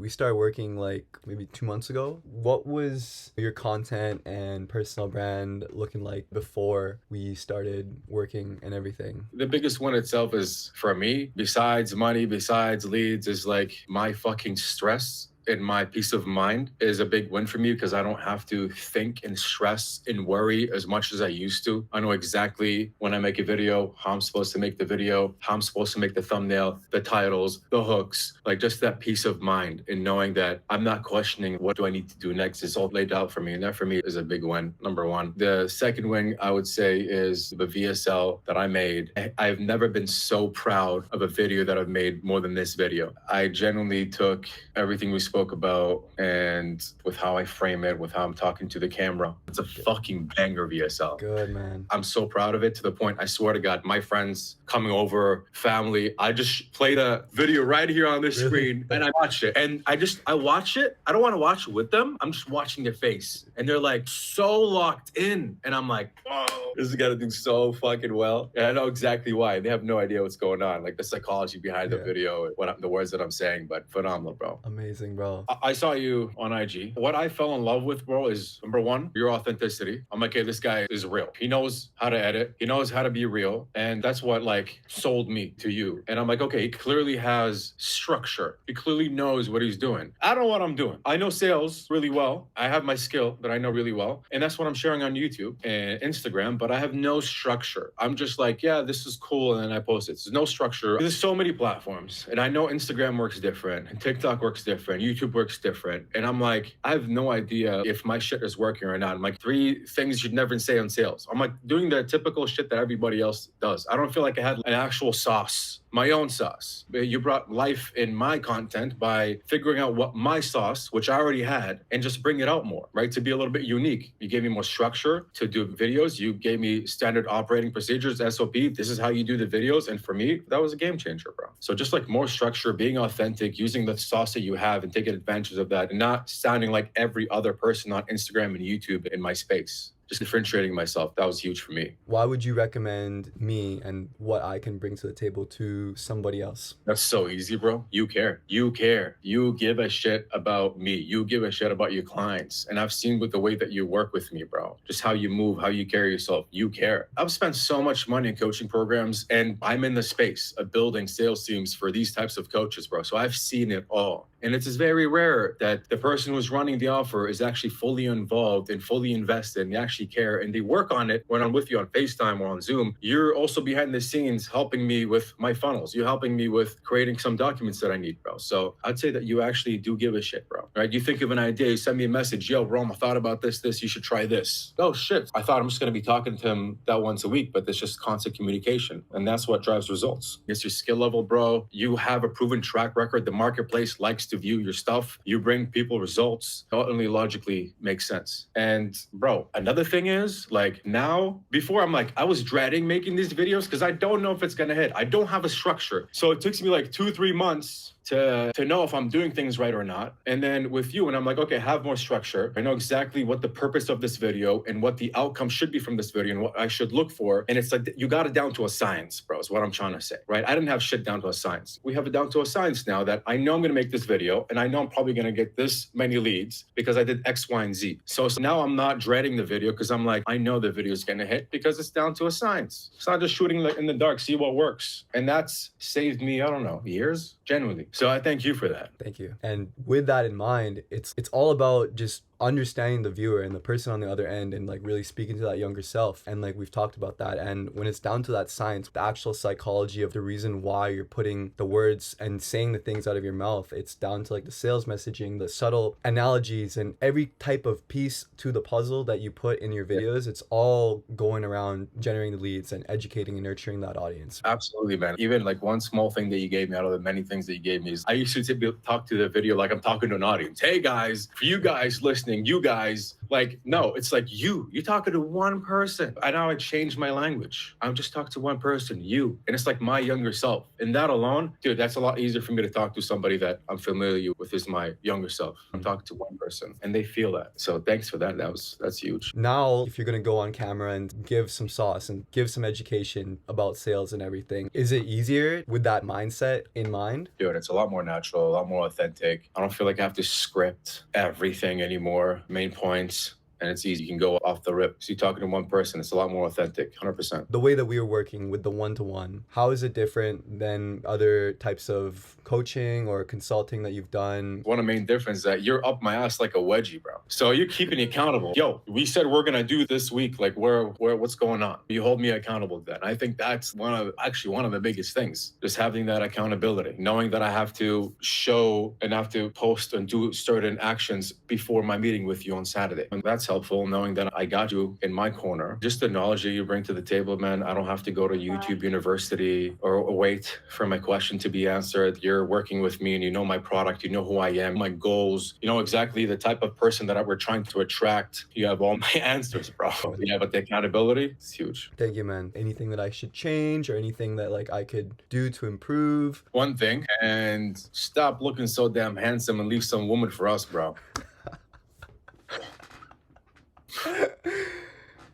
We started working like maybe 2 months ago. What was your content and personal brand looking like before we started working and everything? The biggest one itself is for me, besides money, besides leads, is like my fucking stress and my peace of mind is a big win for me because I don't have to think and stress and worry as much as I used to. I know exactly when I make a video, how I'm supposed to make the video, how I'm supposed to make the thumbnail, the titles, the hooks, like just that peace of mind and knowing that I'm not questioning what do I need to do next. It's all laid out for me. And that for me is a big win, number one. The second win I would say is the VSL that I made. I've never been so proud of a video that I've made more than this video. I genuinely took everything we spoke about and with how I frame it, with how I'm talking to the camera. It's a fucking banger VSL. Good, man. I'm so proud of it to the point, I swear to God, my friends coming over, family, I just played a video right here on this screen and I watched it. And I watch it. I don't want to watch it with them. I'm just watching their face. And they're like so locked in. And I'm like, whoa, this is gonna do so fucking well. And I know exactly why. They have no idea what's going on. Like the psychology behind the video, the words that I'm saying, but phenomenal, bro. Amazing, bro. I saw you on IG. What I fell in love with, bro, is number one, your authenticity. I'm like, hey, this guy is real. He knows how to edit. He knows how to be real. And that's what like sold me to you. And I'm like, okay, he clearly has structure. He clearly knows what he's doing. I don't know what I'm doing. I know sales really well. I have my skill that I know really well. And that's what I'm sharing on YouTube and Instagram, but I have no structure. I'm just like, yeah, this is cool. And then I post it. There's no structure. There's so many platforms. And I know Instagram works different and TikTok works different. YouTube works different. And I'm like, I have no idea if my shit is working or not. I'm like, 3 things you'd never say on sales. I'm like doing the typical shit that everybody else does. I don't feel like I had an actual sauce, my own sauce. You brought life in my content by figuring out what my sauce, which I already had, and just bring it out more, right? To be a little bit unique. You gave me more structure to do videos. You gave me standard operating procedures, SOP. This is how you do the videos. And for me, that was a game changer, bro. So just like more structure, being authentic, using the sauce that you have and taking advantage of that and not sounding like every other person on Instagram and YouTube in my space. Just differentiating myself. That was huge for me. Why would you recommend me and what I can bring to the table to somebody else? That's so easy, bro. You care. You care. You give a shit about me. You give a shit about your clients. And I've seen with the way that you work with me, bro, just how you move, how you carry yourself. You care. I've spent so much money in coaching programs and I'm in the space of building sales teams for these types of coaches, bro. So I've seen it all. And it's very rare that the person who's running the offer is actually fully involved and fully invested and they actually care and they work on it when I'm with you on FaceTime or on Zoom. You're also behind the scenes helping me with my funnels. You're helping me with creating some documents that I need, bro. So I'd say that you actually do give a shit, bro. Right? You think of an idea, you send me a message, yo, Rome, I thought about this, you should try this. Oh shit. I thought I'm just going to be talking to him that once a week, but there's just constant communication. And that's what drives results. It's your skill level, bro. You have a proven track record. The marketplace likes to view your stuff. You bring people results. It only logically makes sense. And bro, another thing is like now, before I'm like, I was dreading making these videos because I don't know if it's gonna hit. I don't have a structure. So it takes me like 2-3 months to know if I'm doing things right or not. And then with you, and I'm like, okay, have more structure. I know exactly what the purpose of this video and what the outcome should be from this video and what I should look for. And it's like, you got it down to a science, bro, is what I'm trying to say, right? I didn't have shit down to a science. We have it down to a science now that I know I'm going to make this video and I know I'm probably going to get this many leads because I did X, Y, and Z. So now I'm not dreading the video because I'm like, I know the video is going to hit because it's down to a science. It's not just shooting in the dark, see what works. And that's saved me, I don't know, years, genuinely. So I thank you for that. Thank you. And with that in mind, it's all about just understanding the viewer and the person on the other end and like really speaking to that younger self. And like we've talked about that. And when it's down to that science, the actual psychology of the reason why you're putting the words and saying the things out of your mouth, it's down to like the sales messaging, the subtle analogies, and every type of piece to the puzzle that you put in your videos. It's all going around generating the leads and educating and nurturing that audience. Absolutely, man. Even like one small thing that you gave me out of the many things that you gave me is I used to talk to the video like I'm talking to an audience. Hey guys, for you guys listening, you guys, Like, no, it's like you're talking to one person. I now I changed my language. I'm just talking to one person, you. And it's like my younger self. And that alone, dude, that's a lot easier for me to talk to somebody that I'm familiar with as my younger self. I'm talking to one person and they feel that. So thanks for that. That's huge. Now, if you're gonna go on camera and give some sauce and give some education about sales and everything, is it easier with that mindset in mind? Dude, it's a lot more natural, a lot more authentic. I don't feel like I have to script everything anymore. Main points. And it's easy. You can go off the rip. So you're talking to one person. It's a lot more authentic, 100%. The way that we were working with the one-to-one, how is it different than other types of coaching or consulting that you've done? One of the main difference is that you're up my ass like a wedgie, bro. So you're keeping me accountable. Yo, we said we're gonna do this week. Like, what's going on? You hold me accountable to that. And I think that's one of the biggest things. Just having that accountability, knowing that I have to show and have to post and do certain actions before my meeting with you on Saturday. And that's helpful, knowing that I got you in my corner. Just the knowledge that you bring to the table, man. I don't have to go to YouTube University or wait for my question to be answered. You're working with me and you know my product, you know who I am, my goals, you know exactly the type of person that we're trying to attract. You have all my answers, bro. Yeah, but the accountability is huge. Thank you, man. Anything that I should change or anything that like I could do to improve? One thing, and stop looking so damn handsome and leave some woman for us, bro.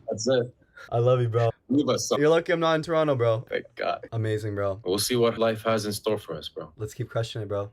That's it. I love you, bro. Leave us some. You're lucky I'm not in Toronto, bro. Thank God. Amazing, bro. We'll see what life has in store for us, bro. Let's keep crushing it, bro.